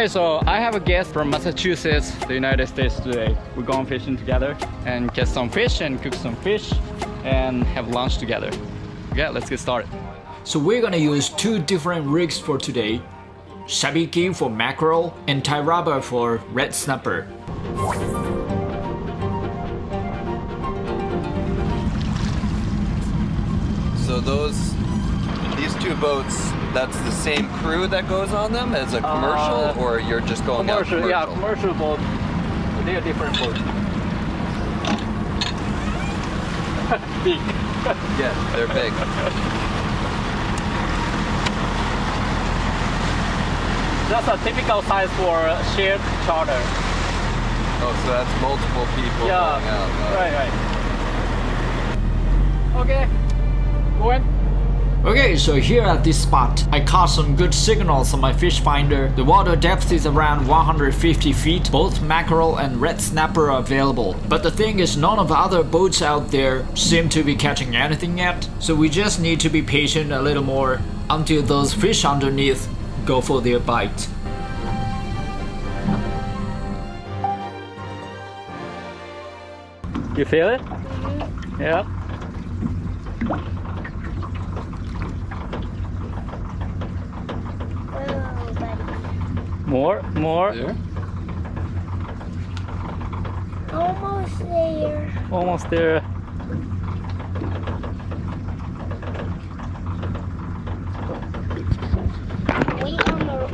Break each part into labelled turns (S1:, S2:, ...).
S1: Okay, so I have a guest from Massachusetts, the United States today. We're going fishing together and catch some fish and cook some fish and have lunch together. Okay, let's get started.
S2: So we're gonna use two different rigs for today. Sabiki for mackerel and Tairaba for red snapper.
S3: So these two boats, that's the same crew that goes on them as a commercial, or you're just going out commercial?
S1: Yeah, commercial boat. They are different boats. Big.
S3: Yeah, they're big.
S1: That's a typical size for shared charter.
S3: Oh, so that's multiple people going out.
S1: Right. Okay, go in.
S2: Okay, so here at this spot, I caught some good signals on my fish finder. The water depth is around 150 feet. Both mackerel and red snapper are available. But the thing is, none of the other boats out there seem to be catching anything yet. So we just need to be patient a little more until those fish underneath go for their bite.
S1: You feel it? Yeah. More.
S3: There?
S4: Almost there.
S1: Almost there.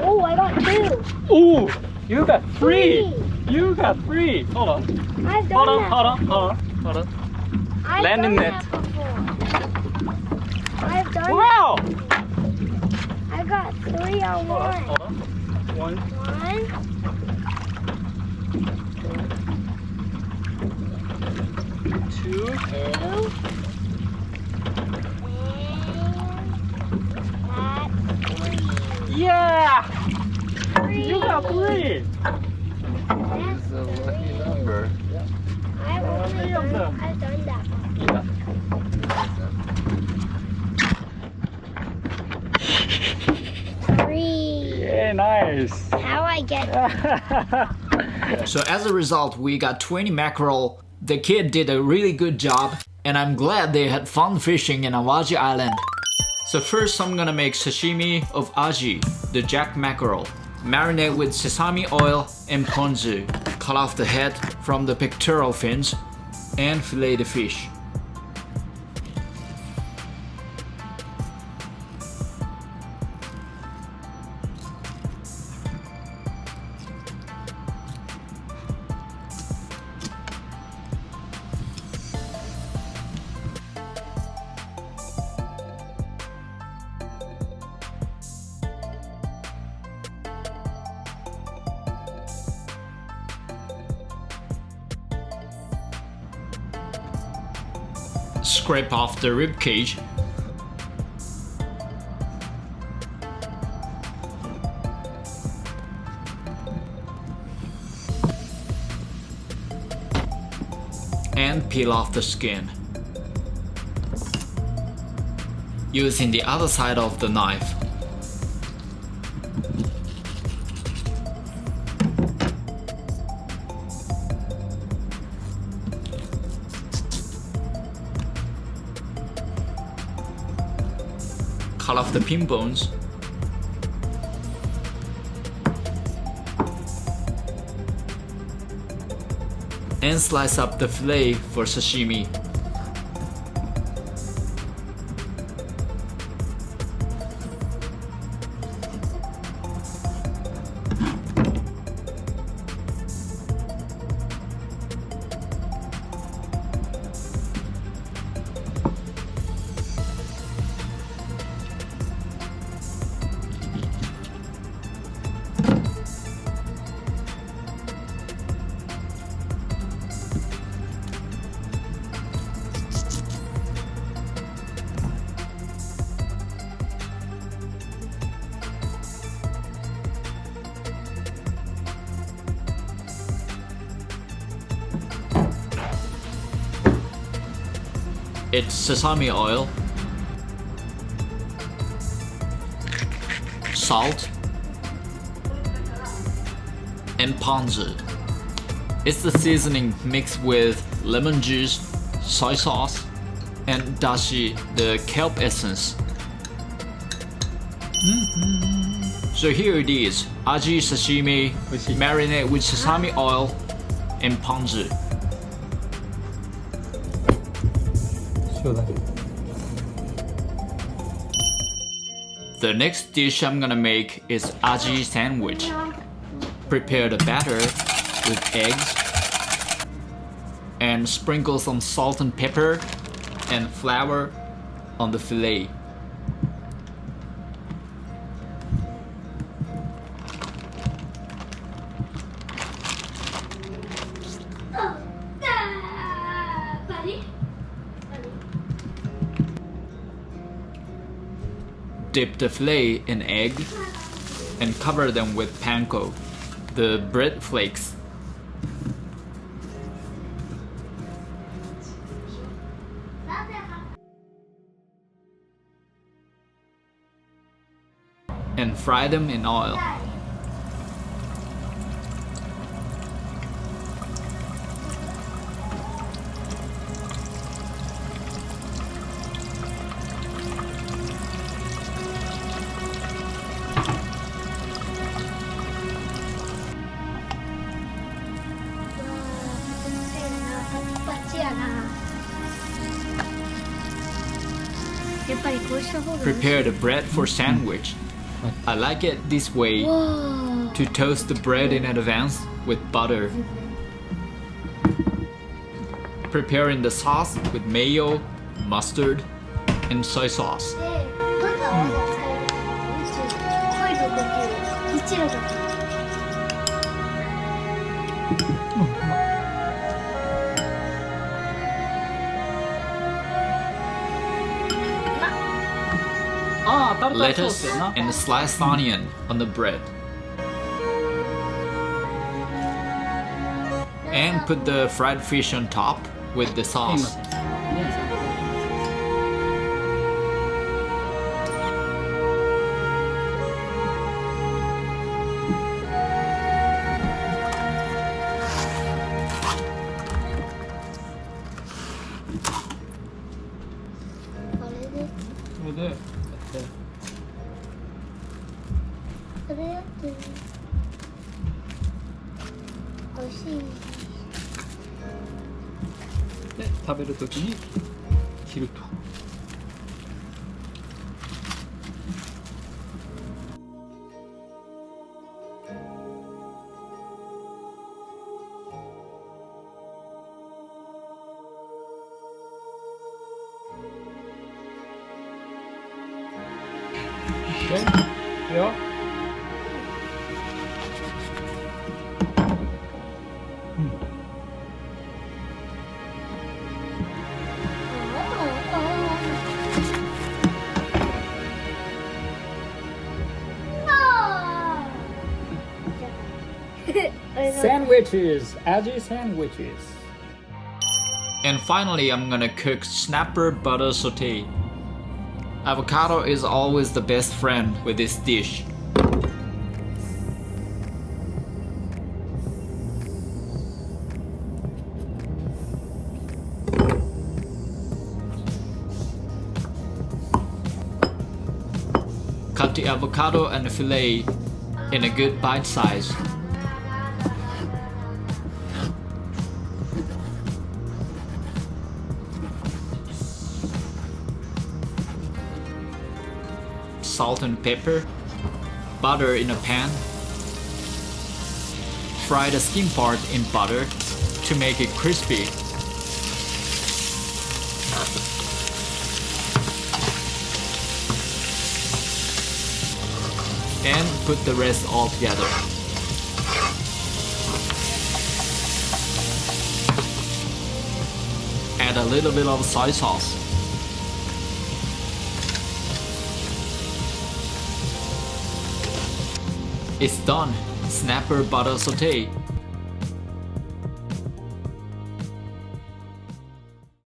S4: Oh, I got two.
S1: Ooh, you got three. You got three. Hold on.
S4: I've done
S1: Hold on.
S4: I've
S1: Land in
S4: done
S1: it.
S4: that before. I've done
S1: Wow.
S4: that. I got three on one.
S1: Hold on. One. Two.
S4: Two. And that's three.
S1: Yeah. You got three.
S3: It's a lucky number.
S4: I've done that before. Three.
S1: Yeah, nice.
S4: How I get
S2: So as a result, we got 20 mackerel. The kid did a really good job, and I'm glad they had fun fishing in Awaji Island. So first I'm gonna make sashimi of Aji, the jack mackerel. Marinate with sesame oil and ponzu. Cut off the head from the pectoral fins and fillet the fish. Scrape off the rib cage. And peel off the skin. Using the other side of the knife. Cut off the pin bones. And slice up the fillet for sashimi. It's sesame oil, salt, and ponzu. It's the seasoning mixed with lemon juice, soy sauce, and dashi, the kelp essence. So here it is, aji sashimi, marinated with sesame oil and ponzu. The next dish I'm gonna make is aji sandwich. Prepare the batter with eggs and sprinkle some salt and pepper and flour on the fillet. Dip the fillet in egg and cover them with panko, the bread flakes. And fry them in oil. Prepare the bread for sandwich. I like it this way, to toast the bread in advance with butter. Preparing the sauce with mayo, mustard, and soy sauce. Lettuce and sliced onion on the bread. And put the fried fish on top with the sauce.
S1: で、食べるときに切ると。いいよ。Sandwiches, Aji sandwiches.
S2: And finally, I'm gonna cook snapper butter saute. Avocado is always the best friend with this dish. Cut the avocado and the fillet in a good bite size. Salt and pepper, butter in a pan. Fry the skin part in butter to make it crispy. And put the rest all together. Add a little bit of soy sauce. It's done. Snapper butter saute.